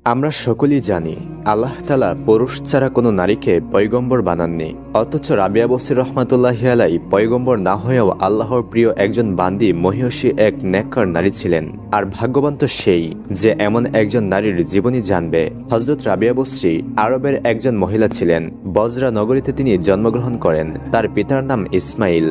আমরা সকলেই জানি আল্লাহ তাআলা পুরুষ ছাড়া কোনো নারীকে পয়গম্বর বানাননি। অথচ রাবিয়া বসরি রহমাতুল্লাহি আলাই পয়গম্বর না হয়েও আল্লাহর প্রিয় একজন বান্দি মহিয়সী এক নেককার নারী ছিলেন। আর ভাগ্যবান তো সেই যে এমন একজন নারীর জীবনী জানবে। হযরত রাবিয়া বসরি আরবের একজন মহিলা ছিলেন। বজরা নগরীতে তিনি জন্মগ্রহণ করেন। তার পিতার নাম ইসমাইল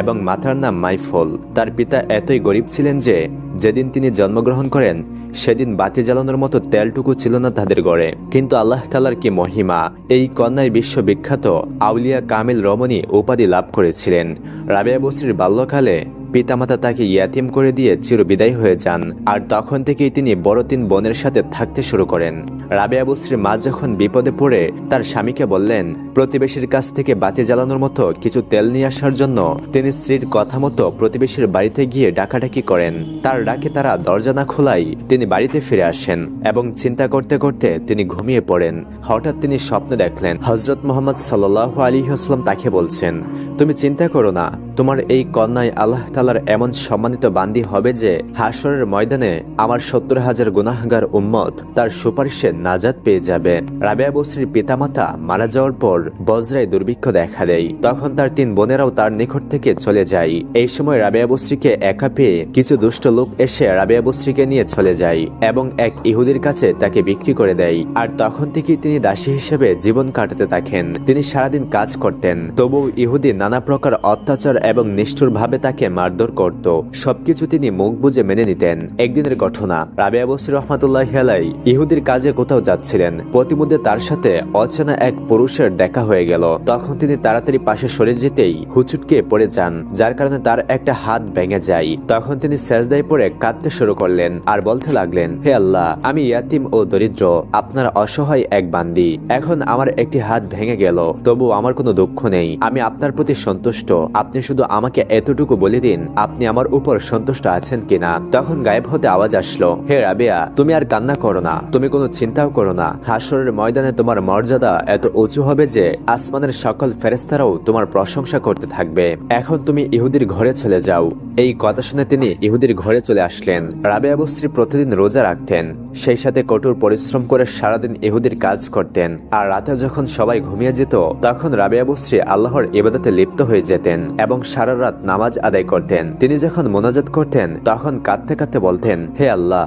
এবং মাতার নাম মাইফল। তার পিতা এতই গরিব ছিলেন যে যেদিন তিনি জন্মগ্রহণ করেন সেদিন বাতি জ্বালানোর মতো তেলটুকু ছিল না তাদের ঘরে। কিন্তু আল্লাহ তাআলার কি মহিমা, এই কন্যায় বিশ্ববিখ্যাত আউলিয়া কামিল রমণী উপাধি লাভ করেছিলেন। রাবিয়া বসরির বাল্যকালে পিতামাতা তাকে ইয়াতিম করে দিয়ে চিরবিদায় হয়ে যান। আর তখন থেকেই তিনি বড় তিন বোনের সাথে থাকতে শুরু করেন। রাবিয়া বসরির মা যখন বিপদে পড়ে তার স্বামীকে বললেন প্রতিবেশীর কাছ থেকে বাতি জ্বালানোর মতো কিছু তেল নিয়ে আসার জন্য, তিনি স্ত্রীর কথা মতো প্রতিবেশীর বাড়িতে গিয়ে ডাকাডাকি করেন। তার ডাকে তারা দরজা না খোলাই তিনি বাড়িতে ফিরে আসেন এবং চিন্তা করতে করতে তিনি ঘুমিয়ে পড়েন। হঠাৎ তিনি স্বপ্নে দেখলেন হযরত মুহাম্মদ সাল্লাল্লাহু আলাইহি ওয়াসাল্লাম তাকে বলছেন, তুমি চিন্তা করো না, তোমার এই কন্যায় আল্লাহ তাআলার এমন সম্মানিত বান্দি হবে যে হাশরের ময়দানে আমার ৭০,০০০ গুনাহগার উম্মত তার সুপারিশে নাজাত পেয়ে যাবে। রাবিয়া বসরির পিতামাতা মারা যাওয়ার পর বজরায় দুর্ভিক্ষ দেখা দেয়। তখন তার তিন বোনেরাও তার নিকট থেকে চলে যায়। এই সময় রাবিয়া বসরিকে একা পেয়ে কিছু দুষ্ট লোক এসে রাবিয়া বসরিকে নিয়ে চলে যায় এবং এক ইহুদির কাছে তাকে বিক্রি করে দেয়। আর তখন থেকেই তিনি দাসী হিসেবে জীবন কাটাতে থাকেন। তিনি সারাদিন কাজ করতেন, তবুও ইহুদি নানা প্রকার অত্যাচার এবং নিষ্ঠুরভাবে তাকে মারধর করত। সবকিছু তিনি মুখ বুজে মেনে নিতেন। একদিনের ঘটনা, রাবিয়া বসরি রহমাতুল্লাহি আলাই ইহুদির কাজে কোথাও যাচ্ছিলেন। প্রতিমধ্যে তার সাথে অচেনা এক পুরুষের দেখা হয়ে গেল। তখন তিনি তাড়াতাড়ি পাশে সরে যেতেই হুচুটকে পড়ে যান, যার কারণে তার একটা হাত ভেঙে যায়। তখন তিনি সেজদায় পড়ে কাঁদতে শুরু করলেন আর বলতে লাগলেন, হে আল্লাহ, আমি ইয়াতিম ও দরিদ্র, আপনার অসহায় এক বান্দি। এখন আমার একটি হাত ভেঙে গেল, তবু আমার কোনো দুঃখ নেই। আমি আপনার প্রতি সন্তুষ্ট। আপনি শুধু আমাকে এতটুকু বলে দিন আপনি আমার উপর সন্তুষ্ট আছেন কিনা। তখন গায়েব হতে আওয়াজ আসলো, হে রাবিয়া, তুমি আর কান্না করো না, তুমি কোনো চিন্তাও করো না। হাশরের ময়দানে তোমার মর্যাদা এত উঁচু হবে যে আসমানের সকল ফেরেশতারাও তোমার প্রশংসা করতে থাকবে। এখন তুমি ইহুদির ঘরে চলে যাও। এই কথা শুনে তিনি ইহুদির ঘরে চলে আসলেন। রাবিয়া বসরি প্রতিদিন রোজা রাখতেন, সেই সাথে কঠোর পরিশ্রম করে সারাদিন ইহুদির কাজ করতেন। আর রাতে যখন সবাই ঘুমিয়ে যেত তখন রাবিয়া বসরি আল্লাহর ইবাদতে লিপ্ত হয়ে যেতেন এবং সারা রাত নামাজ আদায় করতেন। তিনি যখন মোনাজাত করতেন তখন কাঁদতে কাঁদতে বলতেন, হে আল্লাহ,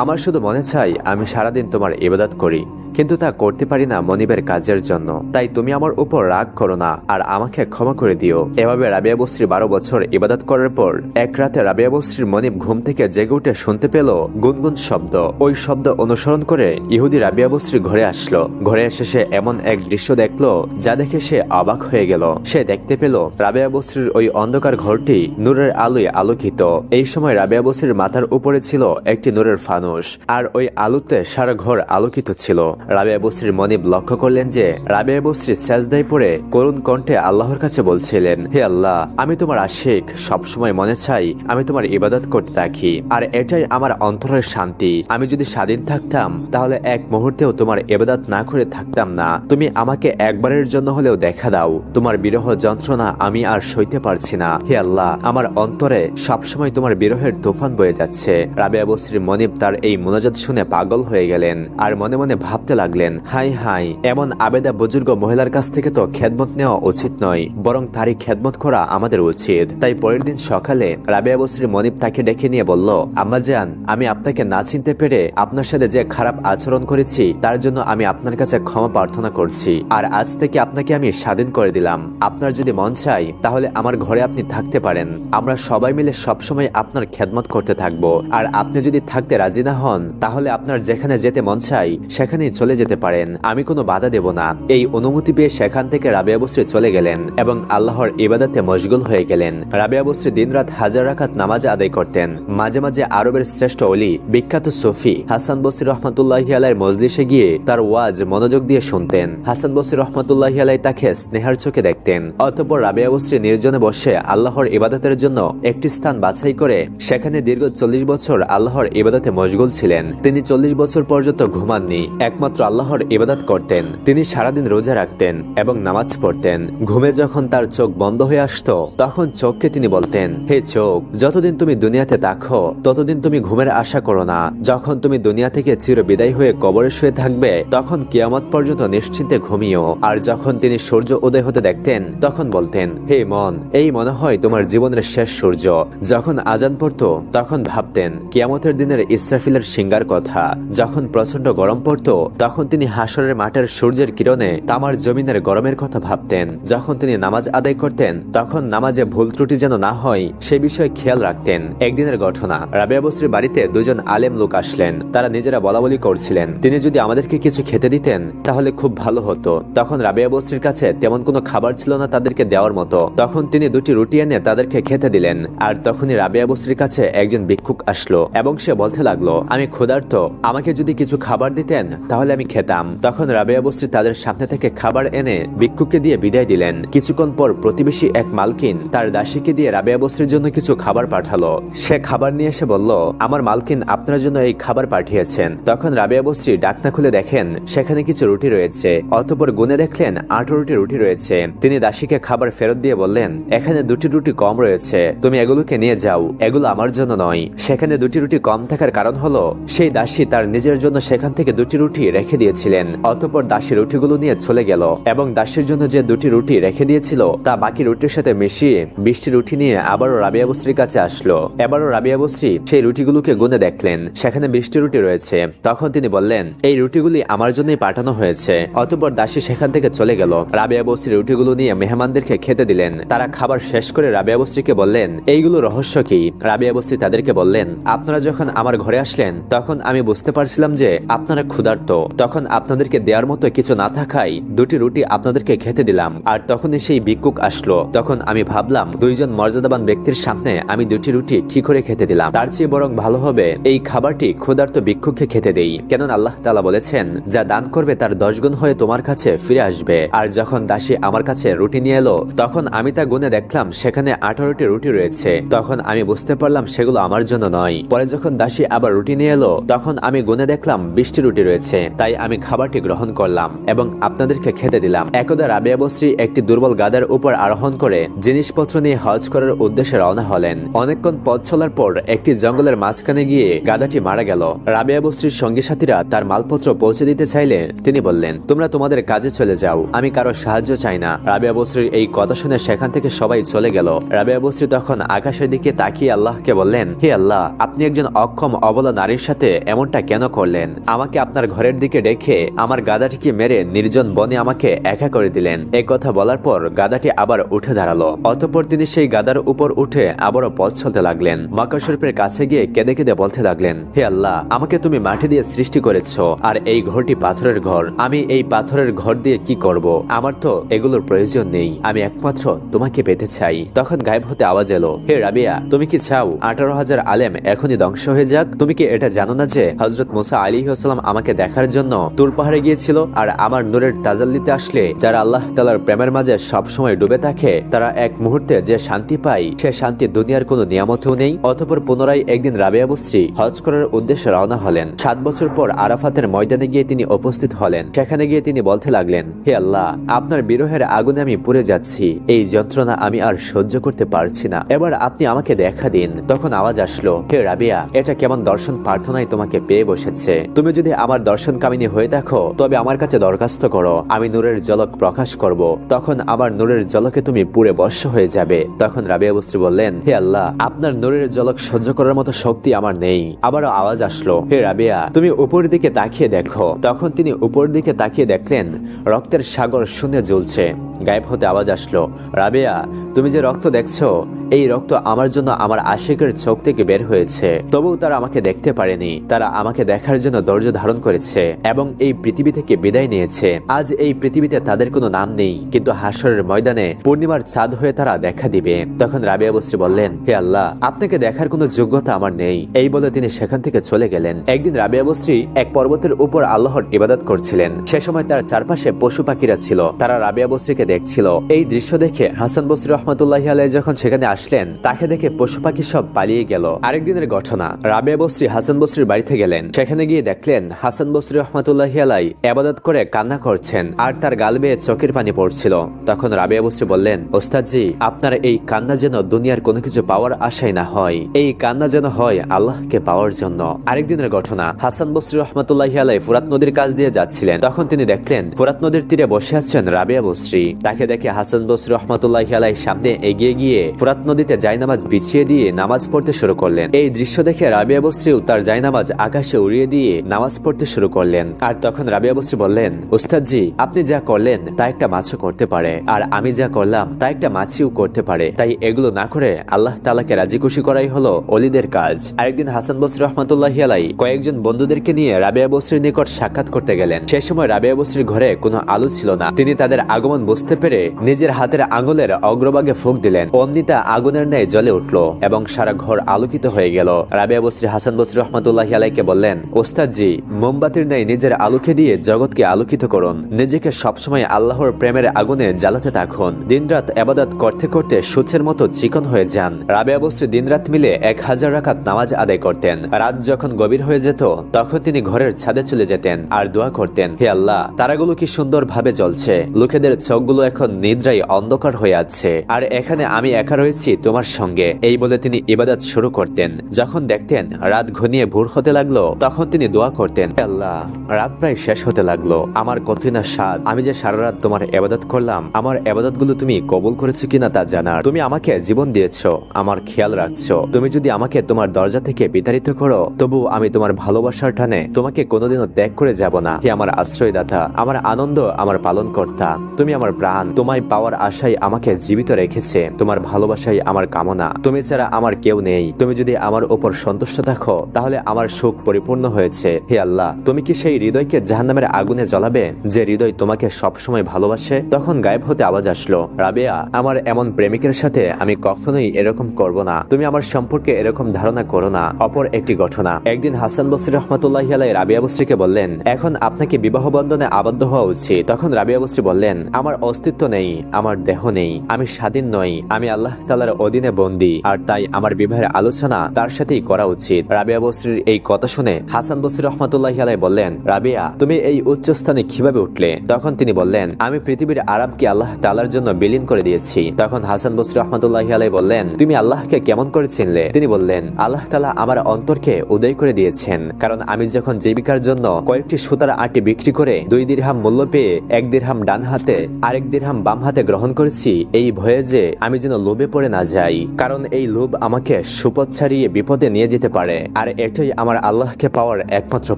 আমার শুধু মনে চাই আমি সারাদিন তোমার ইবাদত করি, কিন্তু তা করতে পারি না মনিবের কাজের জন্য। তাই তুমি আমার উপর রাগ করো না আর আমাকে ক্ষমা করে দিও। এভাবে রাবিয়া বসরি 12 বছর ইবাদত করার পর এক রাতে রাবিয়া বসরির মনিব ঘুম থেকে জেগে উঠে শুনতে পেল গুনগুন শব্দ। ওই শব্দ অনুসরণ করে ইহুদি রাবিয়া বসরির ঘরে আসলো। ঘরে এসে সে এমন এক দৃশ্য দেখলো যা দেখে সে অবাক হয়ে গেল। সে দেখতে পেল রাবিয়া বসরির ওই অন্ধকার ঘরটি নূরের আলোয় আলোকিত। এই সময় রাবিয়া বসরির মাথার উপরে ছিল একটি নূরের ফানুস, আর ওই আলোতে সারা ঘর আলোকিত ছিল। রাবিয়া বসরির মনিব লক্ষ্য করলেন যে রাবিয়া বসরি সেজদায় পড়ে করুণ কণ্ঠে আল্লাহর কাছে বলছিলেন, হে আল্লাহ, আমি তোমার আশিক, সবসময় মনে চাই আমি তোমার ইবাদত করতে থাকি, আর এটাই আমার অন্তরের শান্তি। আমি যদি স্বাধীন থাকতাম তাহলে এক মুহূর্তেও তোমার ইবাদত না করে থাকতাম না। তুমি আমাকে একবারের জন্য হলেও দেখা দাও, তোমার বিরহ যন্ত্রণা আমি আর সইতে পারছি না। হে আল্লাহ, আমার অন্তরে সবসময় তোমার বিরহের তুফান বয়ে যাচ্ছে। রাবিয়া বসরির মনিব তার এই মুনাজাত শুনে পাগল হয়ে গেলেন আর মনে মনে ভাবতে লাগলেন, হাই হাই, এমন আবেদা বুজুর্গ মহিলার কাছ থেকে তো খেদমত নেওয়া উচিত নয়, বরং তারই খেদমত করা আমাদের উচিত। তাই পরের দিন সকালে রাবিয়া বসরির মনিব তাকে ডেকে নিয়ে বলল, আম্মাজান, আমি আপনাকে না চিনতে পেরে আপনার সাথে যে খারাপ আচরণ করেছি তার জন্য আমি আপনার কাছে ক্ষমা প্রার্থনা করছি। আর আজ থেকে আপনাকে আমি স্বাধীন করে দিলাম। আপনার যদি মন চাই তাহলে আমার ঘরে আপনি থাকতে পারেন। আমরা সবাই মিলে সবসময় আপনার খেদমত করতে থাকবো। আর আপনি যদি থাকতে রাজি না হন তাহলে আপনার যেখানে যেতে মন চাই সেখানেই চলে যেতে পারেন, আমি কোনো বাধা দেব না। এই অনুমতি পেয়ে সেখান থেকে রাবিয়া বসরি চলে গেলেন এবং আল্লাহর ইবাদতে মশগুল হয়ে গেলেন। রাবিয়া বসরি দিনরাত হাজার রাকাত নামাজ আদায় করতেন। মাঝে মাঝে আরবের শ্রেষ্ঠ ওলি বিখ্যাত সুফি হাসান বসরি রহমাতুল্লাহি আলাইহির মজলিসে গিয়ে তার ওয়াজ মনোযোগ দিয়ে শুনতেন। হাসান বসরি রহমাতুল্লাহি আলাইহি তাকে স্নেহের চোখে দেখতেন। অতঃপর রাবিয়া বসরি নির্জনে বসে আল্লাহর ইবাদতের জন্য একটি স্থান বাছাই করে সেখানে দীর্ঘ 40 বছর আল্লাহর ইবাদতে মশগুল ছিলেন। তিনি 40 বছর পর্যন্ত ঘুমাননি, একমাত্র শুধুমাত্র আল্লাহর ইবাদত করতেন। তিনি সারাদিন রোজা রাখতেন এবং নামাজ পড়তেন। ঘুমে যখন তার চোখ বন্ধ হয়ে আসতো তখন চোখকে তিনি বলতেন, হে চোখ, যতদিন তুমি দুনিয়াতে থাকো ততদিন তুমি ঘুমের আশা করো না। যখন তুমি দুনিয়া থেকে চির বিদায় হয়ে কবরে শুয়ে থাকবে তখন কিয়ামত পর্যন্ত নিশ্চিন্তে ঘুমিও। আর যখন তিনি সূর্য উদয় হতে দেখতেন তখন বলতেন, হে মন, এই মনে হয় তোমার জীবনের শেষ সূর্য। যখন আজান পড়তো তখন ভাবতেন কিয়ামতের দিনের ইসরাফিলের সিঙ্গার কথা। যখন প্রচন্ড গরম পড়তো তখন তিনি হাসরের মাঠের সূর্যের কিরণে তামার জমিনের গরমের কথা ভাবতেন। যখন তিনি নামাজ আদায় করতেন তখন নামাজে ভুল ত্রুটি যেন না হয় সে বিষয়ে খেয়াল রাখতেন। একদিনের ঘটনা, রাবেয়া বসরির বাড়িতে দুজন আলেম লোক আসলেন। তারা নিজেরা বলাবলি করছিলেন, তিনি যদি আমাদেরকে কিছু খেতে দিতেন তাহলে খুব ভালো হতো। তখন রাবেয়া বসরির কাছে তেমন কোনো খাবার ছিল না তাদেরকে দেওয়ার মতো। তখন তিনি দুটি রুটি এনে তাদেরকে খেতে দিলেন। আর তখনই রাবেয়া বসরির কাছে একজন ভিক্ষুক আসলো এবং সে বলতে লাগলো, আমি ক্ষুধার্ত, আমাকে যদি কিছু খাবার দিতেন তাহলে আমি খেতাম। তখন রাবেয়া বসরি তাদের সামনে থেকে খাবার এনে ভিক্ষুককে দিয়ে বিদায় দিলেন। কিছুক্ষণ পর প্রতিবেশী এক মালকিন তার দাসীকে দিয়ে রাবেয়া বসরির জন্য কিছু খাবার পাঠালো। সে খাবার নিয়ে এসে বলল, আমার মালকিন আপনার জন্য এই খাবার পাঠিয়েছেন। তখন রাবেয়া বসরি ডাকনা খুলে দেখেন সেখানে কিছু রুটি রয়েছে। অতঃপর গুনে দেখলেন 18টি রুটি রয়েছে। তিনি দাসীকে খাবার ফেরত দিয়ে বললেন, এখানে 2টি রুটি কম রয়েছে, তুমি এগুলোকে নিয়ে যাও, এগুলো আমার জন্য নয়। সেখানে 2টি রুটি কম থাকার কারণ হলো সেই দাসী তার নিজের জন্য সেখান থেকে 2টি রুটি রেখে দিয়েছিলেন। অতঃপর দাসী রুটিগুলো নিয়ে চলে গেল এবং দাসীর জন্য যে 2টি রুটি রেখে দিয়েছিল তা বাকি রুটির সাথে মিশিয়ে 20টি রুটি নিয়ে আবারও রাবেয়া বসরির কাছে আসলো। এবারও রাবেয়া বসরি সেই রুটিগুলোকে গুনে দেখলেন সেখানে 20টি রুটি রয়েছে। তখন তিনি বললেন, এই রুটিগুলি আমার জন্যই পাঠানো হয়েছে। অতঃপর দাসী সেখান থেকে চলে গেল। রাবেয়া বসরি রুটিগুলো নিয়ে মেহমানদেরকে খেতে দিলেন। তারা খাবার শেষ করে রাবেয়া বসরিকে বললেন, এইগুলো রহস্য কি? রাবেয়া বসরি তাদেরকে বললেন, আপনারা যখন আমার ঘরে আসলেন তখন আমি বুঝতে পারছিলাম যে আপনারা ক্ষুধার্ত। তখন আপনাদেরকে দেওয়ার মতো কিছু না থাকায় 2টি রুটি আপনাদেরকে খেতে দিলাম। আর তখনই সেই ভিক্ষুক আসলো। তখন আমি ভাবলাম দুইজন মর্যাদাবান ব্যক্তির সামনে আমি 2টি রুটি কি করে খেতে দিলাম, তার চেয়ে বরং ভালো হবে এই খাবারটি ক্ষুধার্ত ভিক্ষুককে খেতে দেই। কেননা আল্লাহ তাআলা বলেছেন, যা দান করবে তার 10 গুণ হয়ে তোমার কাছে ফিরে আসবে। আর যখন দাসী আমার কাছে রুটি নিয়ে এলো তখন আমি তা গুনে দেখলাম সেখানে 18টি রুটি রয়েছে। তখন আমি বুঝতে পারলাম সেগুলো আমার জন্য নয়। পরে যখন দাসী আবার রুটি নিয়ে এলো তখন আমি গুনে দেখলাম 20টি রুটি রয়েছে। তাই আমি খাবারটি গ্রহণ করলাম এবং আপনাদেরকে খেতে দিলাম। একদা রাবেয়া বসরি একটি দুর্বল গাধার উপর আরোহণ করে জিনিসপত্র নিয়ে হজ করার উদ্দেশ্যে রওনা হলেন। অনেকক্ষণ পথ চলার পর একটি জঙ্গলের মাঝখানে গিয়ে গাধাটি মারা গেল। রাবেয়া বসরির সঙ্গী সাথীরা তার মালপত্র পৌঁছে দিতে চাইলে তিনি বললেন, তোমরা তোমাদের কাজে চলে যাও, আমি কারো সাহায্য চাই না। রাবেয়া বসরির এই কথা শুনে সেখান থেকে সবাই চলে গেল। রাবেয়া বসরি তখন আকাশের দিকে তাকিয়ে আল্লাহকে বললেন, হে আল্লাহ, আপনি একজন অক্ষম অবলা নারীর সাথে এমনটা কেন করলেন? আমাকে আপনার ঘরের দিকে রেখে আমার গাধাটিকে মেরে নির্জন বনে আমাকে একা করে দিলেন। এই কথা বলার পর গাধাটি আবার উঠে দাঁড়ালো। অতঃপর তিনি সেই গাধার উপর উঠে আবারও পথ চলতে লাগলেন। মক্কা শরীফের কাছে গিয়ে কেঁদে কেঁদে বলতে লাগলেন, হে আল্লাহ, আমাকে তুমি মাটি দিয়ে সৃষ্টি করেছো আর এই ঘরটি পাথরের ঘর। আমি এই পাথরের ঘর দিয়ে কি করব? আমার তো এগুলোর প্রয়োজন নেই, আমি একমাত্র তোমাকে পেতে চাই। তখন গায়েব হতে আওয়াজ এলো, হে রাবিয়া, তুমি কি চাও 18,000 আলেম এখনই ধ্বংস হয়ে যাক? তুমি কি এটা জানো না যে হযরত মুসা আলাইহিস সালাম আমাকে দেখার জন্য তুর পাহাড়ে গিয়েছিল? আর আমার নূরের তাজাল্লিতে আসলে যারা আল্লাহ তাআলার প্রেমের মাঝে সব সময় ডুবে থাকে তারা এক মুহূর্তে যে শান্তি পায় সে শান্তি দুনিয়ার কোনো নিয়ামতেও নেই। অতঃপর পুনরায় একদিন রাবেয়া বসরি হজ করার উদ্দেশ্যে রওনা হলেন। 7 বছর পর আরাফাতের ময়দানে গিয়ে তিনি উপস্থিত হলেন। সেখানে গিয়ে তিনি বলতে লাগলেন, হে আল্লাহ, আপনার বিরহের আগুনে আমি পুড়ে যাচ্ছি, এই যন্ত্রণা আমি আর সহ্য করতে পারছি না, এবার আপনি আমাকে দেখা দিন। তখন আওয়াজ আসলো, হে রাবিয়া, এটা কেমন দর্শন প্রার্থনায় তোমাকে পেয়ে বসেছে? তুমি যদি আমার দর্শন কামিনী হয়ে দেখো তবে আমার কাছে দরখাস্ত করো, আমি নূরের ঝলক প্রকাশ করব। তখন আমার নূরের ঝলকে তুমি পুড়ে বর্ষ হয়ে যাবে। তখন রাবিয়া বসরি বললেন, হে আল্লাহ, আপনার নূরের ঝলক সহ্য করার মতো শক্তি আমার নেই। আবারও আওয়াজ আসলো, হে রাবিয়া, তুমি উপর দিকে তাকিয়ে দেখো। তখন তিনি উপর দিকে তাকিয়ে দেখলেন রক্তের সাগর শূন্য জ্বলছে। গায়েব হতে আওয়াজ আসলো, রাবিয়া, তুমি যে রক্ত দেখছো এই রক্ত আমার জন্য আমার আশিকের চোখ থেকে বের হয়েছে। তবুও তারা আমাকে দেখতে পারেনি। তারা আমাকে দেখার জন্য ধৈর্য ধারণ করেছে এবং এই পৃথিবী থেকে বিদায় নিয়েছে। আজ এই পৃথিবীতে তাদের কোনো নাম নেই, কিন্তু হাসরের ময়দানে পূর্ণিমার চাঁদ হয়ে তারা দেখা দিবে। তখন রাবিয়া বসরি বললেন, হে আল্লাহ, আপনাকে দেখার কোনো যোগ্যতা আমার নেই। এই বলে তিনি সেখান থেকে চলে গেলেন। একদিন রাবিয়া বসরি এক পর্বতের উপর আল্লাহর ইবাদত করছিলেন। সে সময় তার চারপাশে পশু পাখিরা ছিল। তারা রাবিয়া বসরিকে দেখছিল। এই দৃশ্য দেখে হাসান বসরি রহমাতুল্লাহি আলাইহি যখন সেখানে আসলেন, তাকে দেখে পশু পাখি সব পালিয়ে গেল। আরেকদিনের ঘটনা, রাবেয়া বসরি হাসান বসরির বাড়িতে গেলেন। সেখানে গিয়ে দেখলেন হাসান বসরি রহমাতুল্লাহি আলাইহি ইবাদত করে কান্না করছেন আর তার গাল বেয়ে চোখের পানি পড়ছিল। তখন রাবেয়া বসরি বললেন, ওস্তাদজি, আপনার এই কান্না যেন দুনিয়ার কোনো কিছু পাওয়ার আশায় না হয়, এই কান্না যেন হয় আল্লাহকে পাওয়ার জন্য। আরেকদিনের ঘটনা, হাসান বসরি রহমাতুল্লাহি আলাইহি ফুরাত নদীর কাছ দিয়ে যাচ্ছিলেন। তখন তিনি দেখলেন ফুরাত নদীর তীরে বসে আছেন রাবেয়া বসরি। তাকে দেখে হাসান বসরি রহমাতুল্লাহি আলাইহি সামনে এগিয়ে গিয়ে ফুরাত নদীতে জায়নামাজ বিছিয়ে দিয়ে নামাজ পড়তে শুরু করলেন। এই দৃশ্য দেখে রাবেয়া বসরিও তার জায়নামাজ আকাশে উড়িয়ে দিয়ে নামাজ পড়তে শুরু করলেন। আর তখন রাবেয়া বসরি বললেন, ওস্তাদজি, আপনি যা করলেন তা একটা মাছও করতে পারে, আর আমি যা করলাম তা একটা মাছিও করতে পারে। তাই এগুলো না করে আল্লাহ তাআলাকে রাজি খুশি করাই হলো ওলিদের কাজ। আরেকদিন হাসান বসরি রহমাতুল্লাহি আলাইহি কয়েকজন বন্ধুদেরকে নিয়ে রাবেয়া বসরির নিকট সাক্ষাৎ করতে গেলেন। সে সময় রাবেয়া বসরির ঘরে কোনো আলো ছিল না। তিনি তাদের আগমন বুঝতে পেরে নিজের হাতের আঙুলের অগ্রভাগে ফুঁক দিলেন। অমনি তা আগুনের ন্যায় জ্বলে উঠল এবং সারা ঘর আলোকিত হয়ে গেল। রাবেয়া বসরি হাসান বসরি রহমাতুল্লাহি আলাইহিকে বললেন, ওস্তাদজি, মোমবাতির ন্যায় নিজের আলোকে দিয়ে জগৎকে আলোকিত করুন। নিজেকে সবসময় আল্লাহর প্রেমের আগুনে জ্বালাতে থাকুন। দিনরাত ইবাদত করতে করতে সূচের মতো চিকন হয়ে যান। রাবেয়া বসরি দিনরাত মিলে 1000 রাকাত নামাজ আদায় করতেন। রাত যখন গভীর হয়ে যেত তখন তিনি ঘরের ছাদে চলে যেতেন আর দোয়া করতেন, হে আল্লাহ, তারাগুলো কি সুন্দর ভাবে জ্বলছে, লোকেদের চোখগুলো এখন নিদ্রায় অন্ধকার হয়ে আছে, আর এখানে আমি একা রয়েছি তোমার সঙ্গে। এই বলে তিনি ইবাদত শুরু করতেন। যখন দেখতেন রাত ঘনিয়ে ভোর হতে লাগলো তখন তিনি দোয়া করতেন, হে আল্লাহ, রাত প্রায় শেষ হতে লাগলো, আমার কতই না স্বাদ, আমি যে সারা রাত তোমার ইবাদত করলাম, আমার ইবাদত গুলো তুমি কবুল করেছো কিনা তা জানার। তুমি আমাকে জীবন দিয়েছো, আমার খেয়াল রাখছো। তুমি যদি আমাকে তোমার দরজা থেকে বিতাড়িত করো তবু আমি তোমার ভালোবাসার টানে তোমাকে কোনোদিনও ত্যাগ করে যাব না। হে আমার আশ্রয়দাতা, আমার আনন্দ, আমার পালন কর্তা, তুমি আমার প্রাণ। তোমায় পাওয়ার আশায় আমাকে জীবিত রেখেছে, তোমার ভালোবাসাই আমার কামনা। তুমি ছাড়া আমার কেউ নেই। তুমি যদি আমার উপর সন্তুষ্ট থাকো তাহলে আমার সুখ পরিপূর্ণ হয়েছে। হে আল্লাহ, তুমি কি সেই হৃদয়কে জাহান্নামের আগুনে জ্বলাবে যে হৃদয় তোমাকে সবসময় ভালোবাসে? তখন গায়েব হতে আওয়াজ আসলো, রাবেয়া, আমার এমন প্রেমিকের সাথে আমি কখনোই এরকম করব না। তুমি আমার সম্পর্কে এরকম ধারণা করো না। অপর একটি ঘটনা, একদিন হাসান বসরি রহমাতুল্লাহি আলাইহি রাবেয়া বসরিকে বললেন, এখন আপনাকে বিবাহ বন্ধনে আবদ্ধ হওয়া উচিত। তখন রাবেয়া বসরি বললেন, আমার অস্তিত্ব নেই, আমার দেহ নেই, আমি স্বাধীন নই, আমি আল্লাহ তাআলার অধীনে বন্দী, আর তাই আমার বিবাহের আলোচনা তার সাথেই করা উচিত। রাবেয়া বসরির এই কথা শুনে হাসান বসরি রহমাতুল্লাহি আলাইহি বললেন, রাবেয়া, তুমি এই উচ্চ স্থানে কিভাবে উঠলে? তখন তিনি বললেন, আমি পৃথিবীর আরামকে আল্লাহ তাআলার জন্য বিলীন করে দিয়েছি। তখন হাসান বসরি রহমাতুল্লাহি আলাইহি বললেন, তুমি আল্লাহকে কেমন করে চিনলে? তিনি বললেন, আল্লাহ তাআলা আমার অন্তরকে উদয় করে দিয়েছেন, কারণ আমি যখন জীবিকার জন্য কয়েকটি সুতার আটি বিক্রি করে 2 দিরহাম মূল্য পেয়ে 1 দিরহাম ডান হাতে আর 1 দিরহাম বাম হাতে গ্রহণ করেছি, এই ভয়ে যে আমি যেন লোভে পড়ে না যাই, কারণ এই লোভ আমাকে সুপথ ছাড়িয়ে বিপদে নিয়ে যেতে পারে, আর এটাই আমার আল্লাহকে পাওয়ার একমাত্র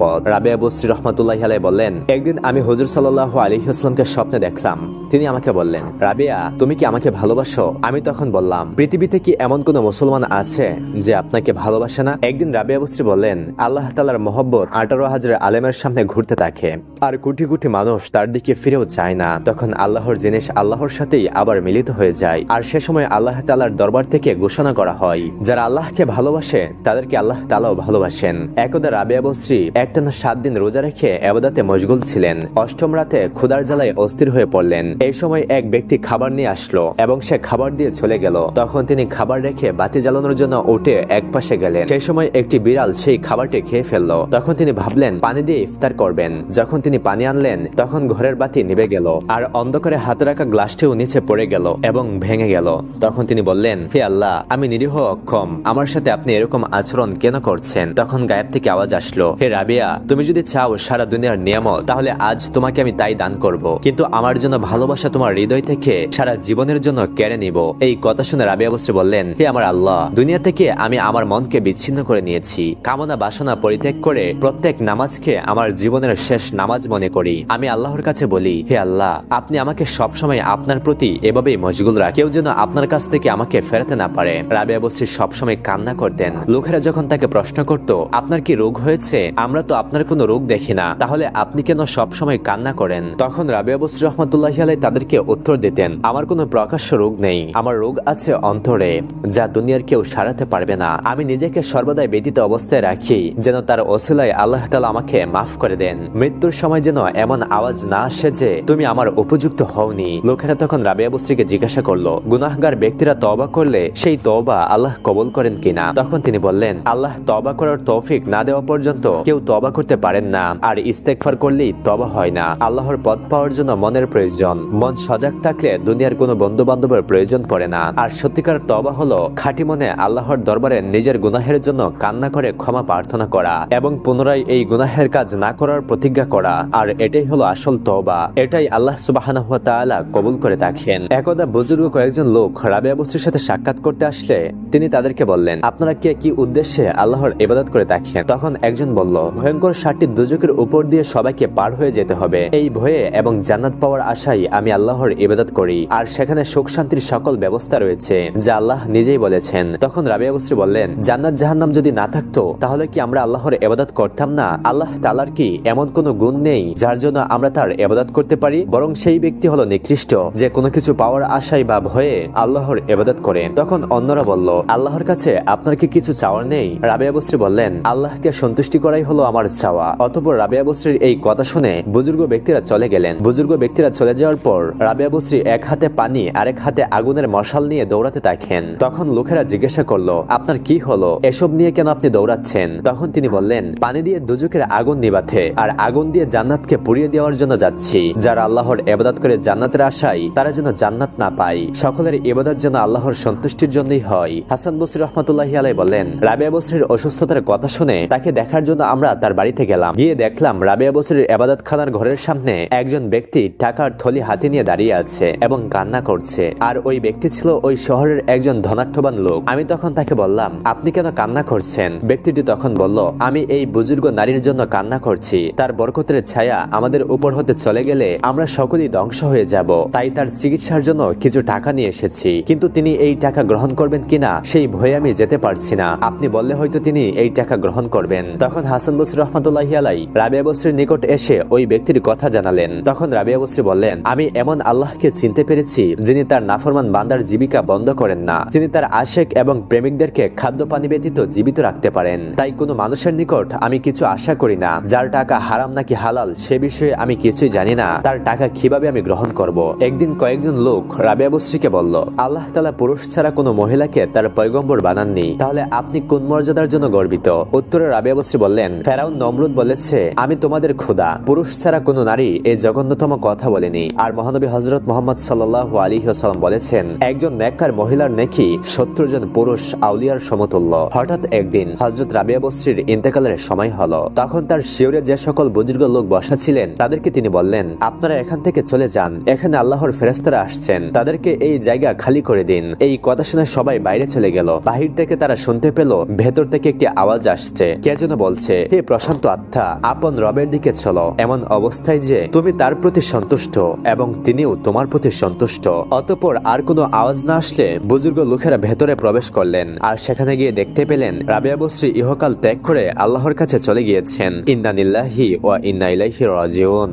পথ। রাবেয়া বসরি রহমাতুল্লাহি আলাইহি বললেন, একদিন আমি হুজুর সাল্লাল্লাহু আলাইহি ওয়াসাল্লামকে স্বপ্নে দেখলাম। তিনি আমাকে বললেন, রাবেয়া, তুমি কি আমাকে ভালোবাসো? আমি তখন বললাম, পৃথিবীতে কি এমন কোন মুসলমান আছে যে আপনাকে ভালোবাসে না? একদিন রাবেয়া বসরি বললেন, আল্লাহ তাআলার মহব্বত 18,000 আলেমের সামনে ঘুরতে থাকে আর কোটি কোটি মানুষ তার দিকে ফিরেও চায় না। তখন আল্লাহর জিনিস আল্লাহর সাথেই আবার মিলিত হয়ে যায়, আর সে সময় আল্লাহ তাআলার দরবার থেকে ঘোষণা করা হয়, যারা আল্লাহকে ভালোবাসে তাদেরকে আল্লাহ তাআলাও ভালোবাসেন। একদা রাবেয়া বসরি একটানা 7 দিন রোজা রেখে ইবাদতে মশগুল ছিলেন। অষ্টম রাতে ক্ষুধার জ্বালায় অস্থির হয়ে পড়লেন। এই সময় এক ব্যক্তি খাবার নিয়ে আসলো এবং সে খাবার দিয়ে চলে গেল। তখন তিনি খাবার রেখে বাতি জ্বালানোর জন্য উঠে এক পাশে গেলেন। সেই সময় একটি বিড়াল সেই খাবারটি খেয়ে ফেললো। তখন তিনি ভাবলেন পানি দিয়ে ইফতার করবেন। যখন তিনি পানি আনলেন তখন ঘরের বাতি নিভে গেল আর অন্ধকারে হাতে রাখা গ্লাসটিও নিচে পড়ে গেল এবং ভেঙে গেল। তখন তিনি বললেন, হে আল্লাহ, আমি নিরীহ অক্ষম, আমার সাথে আপনি এরকম আচরণ কেন করছেন? তখন গায়েব থেকে আওয়াজ আসলো, হে রাবেয়া, তুমি যদি চাও সারা দুনিয়ার নিয়ামত তাহলে আজ তোমাকে আমি তাই দান করব, কিন্তু আমার জন্য ভালোবাসা তোমার হৃদয় থেকে সারা জীবনের জন্য কেড়ে নিব। এই কথা শুনে রাবেয়া বসরি বললেন, হে আমার আল্লাহ, দুনিয়া থেকে আমি আমার মনকে বিচ্ছিন্ন করে নিয়েছি। কামনা বাসনা পরিত্যাগ করে প্রত্যেক নামাজকে আমার জীবনের শেষ নামাজ মনে করি। আমি আল্লাহর কাছে বলি, হে আল্লাহ, আপনি আমাকে সবসময় আপনার প্রতি এভাবেই মশগুল রাখেন, কেউ যেন আপনার কাছ থেকে আমাকে ফেরাতে না পারে। রাবেয়া বসরি সবসময় কান্না করতেন। লোকেরা যখন তাকে প্রশ্ন করত, আপনার কি রোগ হয়েছে? আমরা তো আপনার কোনো রোগ দেখি না, তাহলে আপনি কেন সবসময় কান্না করেন? তখন রাবেয়া বসরি রহমাতুল্লাহি আলাইহি তাদেরকে উত্তর দিতেন, আমার কোনো প্রকাশ্য রোগ নেই, আমার রোগ আছে অন্তরে, যা দুনিয়ার কেউ সারাতে পারবে না। আমি নিজেকে সর্বদাই ব্যতীত অবস্থায় রাখি যেন তার ওসিলায় আল্লাহ তাআলা আমাকে মাফ করে দেন। মৃত্যুর সময় যেন এমন আওয়াজ না আসে যে তুমি আমার উপযুক্ত হওনি। লোকেরা তখন রাবিয়া বসরিকে জিজ্ঞাসা করলো, গুনাহগার ব্যক্তিরা তওবা করলে সেই তওবা আল্লাহ কবুল করেন কিনা? তখন তিনি বললেন, আল্লাহ তওবা করার তৌফিক না দেওয়া পর্যন্ত কেউ তওবা করতে পারেন না, আর ইস্তেগফার করলেই তওবা হয় না। আল্লাহর পথ পাওয়ার জন্য মনের প্রয়োজন। মন সজাগ থাকলে দুনিয়ার কোনো বন্ধু বান্ধবের প্রয়োজন পড়ে না। আর সত্যিকার তওবা হলো খাঁটি মনে আল্লাহর দরবারে নিজের গুনাহের জন্য কান্না করে ক্ষমা প্রার্থনা করা এবং পুনরায় এই গুনাহের কাজ না করার প্রতিজ্ঞা করা। আর এটাই হলো আসল তওবা। এটাই আল্লাহ সুবহানাহু ওয়া তাআলা কবুল করে থাকেন। একদা বুজুর্গ কয়েকজন লোক রাবিয়া বসরির সাথে সাক্ষাৎ করতে আসলে তিনি তাদেরকে বললেন, আপনারা কে কি উদ্দেশ্যে আল্লাহর ইবাদত করে থাকেন? তখন একজন বলল, ভয়ঙ্কর 7টি দুজকের উপর দিয়ে সবাইকে পার হয়ে যেতে হবে এই ভয়ে এবং জান্নাত পাওয়ার আশায় আমি আল্লাহর ইবাদত করি, আর সেখানে সুখ শান্তির সকল ব্যবস্থা রয়েছে যা আল্লাহ নিজেই বলেছেন। তখন রাবিয়া বসরি বললেন, জান্নাত জাহান্নাম যদি না থাকতো তাহলে কি আমরা আল্লাহর ইবাদত করতাম না? আল্লাহ তাআলার কি এমন কোনো গুণ নেই যার জন্য আমরা তার ইবাদত করতে পারি? বরং সেই ব্যক্তি হলো নিকৃষ্ট যে কোনো কিছু পাওয়ার আশায় বা ভয়ে আল্লাহর ইবাদত করে। তখন অন্যরা বলল, আল্লাহর কাছে আপনার কি কিছু চাওয়ার নেই? রাবিয়া বসরি বললেন, আল্লাহকে সন্তুষ্টি করাই হলো আমার চাওয়া। অতঃপর রাবিয়া বসরির এই কথা শুনে বুজুর্গ ব্যক্তিরা চলে গেলেন। বুজুর্গ ব্যক্তিরা চলে যাওয়ার পর রাবিয়া বসরি এক হাতে পানি আরেক হাতে আগুনের মশাল নিয়ে দৌড়াতে থাকেন। তখন লোকেরা জিজ্ঞাসা করলো, আপনার কি হলো? এসব নিয়ে কেন আপনি দৌড়াচ্ছেন? তখন তিনি বললেন, পানি দিয়ে দুজকের আগুন নিবাতে আর আগুন দিয়ে জান্নাতকে পুড়িয়ে দেওয়ার জন্য যাচ্ছি। যারা আল্লাহর ইবাদত করে জান্নাতের আশায় তারা যেন জান্নাত না পায়। সকলের ইবাদত যেন আল্লাহর সন্তুষ্টির জন্যই হয়। হাসান বসরি রাহমাতুল্লাহি আলাইহি বলেন, রাবিয়া বসরির অসুস্থতার কথা শুনে তাকে দেখার জন্য আমরা তার বাড়িতে গেলাম। গিয়ে দেখলাম রাবিয়া বসরির ইবাদতখানার ঘরের সামনে একজন ব্যক্তি টাকার থলি হাতে নিয়ে দাঁড়িয়ে আছে এবং কান্না করছে। আর ওই ব্যক্তি ছিল ওই শহরের একজন ধনাঢ্যবান লোক। আমি তখন তাকে বললাম, আপনি কেন কান্না করছেন? ব্যক্তিটি তখন বলল, আমি এই বুজুর্গ নারীর জন্য কান্না করছি। তার বরকতের ছায়া আমাদের উপর হতে চলে গেলে আমরা সকলেই ধ্বংস হয়ে যাব। তাই তার চিকিৎসার জন্য কিছু টাকা নিয়ে এসেছি, কিন্তু তিনি এই টাকা গ্রহণ করবেন কিনা সেই ভয়ে আমি যেতে পারছি না। আপনি বললে হয়তো তিনি এই টাকা গ্রহণ করবেন। তখন হাসান বসরি রাহমাতুল্লাহি আলাইহি রাবিয়া বসরির নিকট এসে ওই ব্যক্তির কথা জানালেন। তখন রাবিয়া বসরি বললেন, আমি এমন আল্লাহকে চিনতে পেরেছি যিনি তার নাফরমান বান্দার জীবিকা বন্ধ করেন না। তিনি তার আশেক এবং প্রেমিকদেরকে খাদ্য পানি ব্যতীত জীবিত রাখতে পারেন। তাই কোনো মানুষের নিকট আমি কিছু আশা করি না। যার টাকা হারাম নাকি হালাল সে বিষয়ে আমি কিছুই জানি না, তার টাকা কিভাবে আমি গ্রহণ করব? একদিন কয়েকজন লোক রাবিয়া বসরিকে বলল, আল্লাহ তাআলা পুরুষ ছাড়া কোনো মহিলাকে তার পয়গম্বর বানাননি, তাহলে আপনি কোন মর্যাদার জন্য গর্বিত? উত্তরে রাবিয়া বসরি বললেন, ফেরাউন নমরুদ বলেছে, আমি তোমাদের খোদা। পুরুষ ছাড়া কোনো নারী এই জঘন্যতম কথা বলেনি। আর মহানবী হযরত মুহাম্মদ সাল্লাল্লাহু আলাইহি ওয়াসাল্লাম বলেছেন, একজন নেককার মহিলার নেকি 70 জন পুরুষ আউলিয়ার সমতুল্য। হঠাৎ একদিন হযরত রাবিয়া বসরির ইন্তেকালের সময় হলো। তখন তার শিয়রে যে সকল বুজুর্গ লোক বসা ছিলেন তাদেরকে তিনি বললেন, আপনারা এখান থেকে চলে যান, এখানে আল্লাহর ফেরেশতারা আসছেন, তাদেরকে এই জায়গা খালি করে দিন। এই কথা শুনে সবাই বাইরে চলে গেল। বাহির থেকে তারা শুনতে পেল ভেতর থেকে একটি আওয়াজ আসছে। কে যেন বলছে, হে প্রশান্ত আত্মা, আপন রবের দিকে চলো, এমন অবস্থায় যে তুমি তার প্রতি সন্তুষ্ট এবং তিনিও তোমার প্রতি সন্তুষ্ট। অতঃপর আর কোনো আওয়াজ না আসলে বুজুর্গ লোকেরা ভেতরে প্রবেশ করলেন। আর সেখানে গিয়ে দেখতে পেলেন রাবিয়া বসরি ইহকাল ত্যাগ করে আল্লাহর কাছে চলে গিয়েছেন। ইন্না লিল্লাহি ওয়া ইন্না ইলাইহি রাজিউন।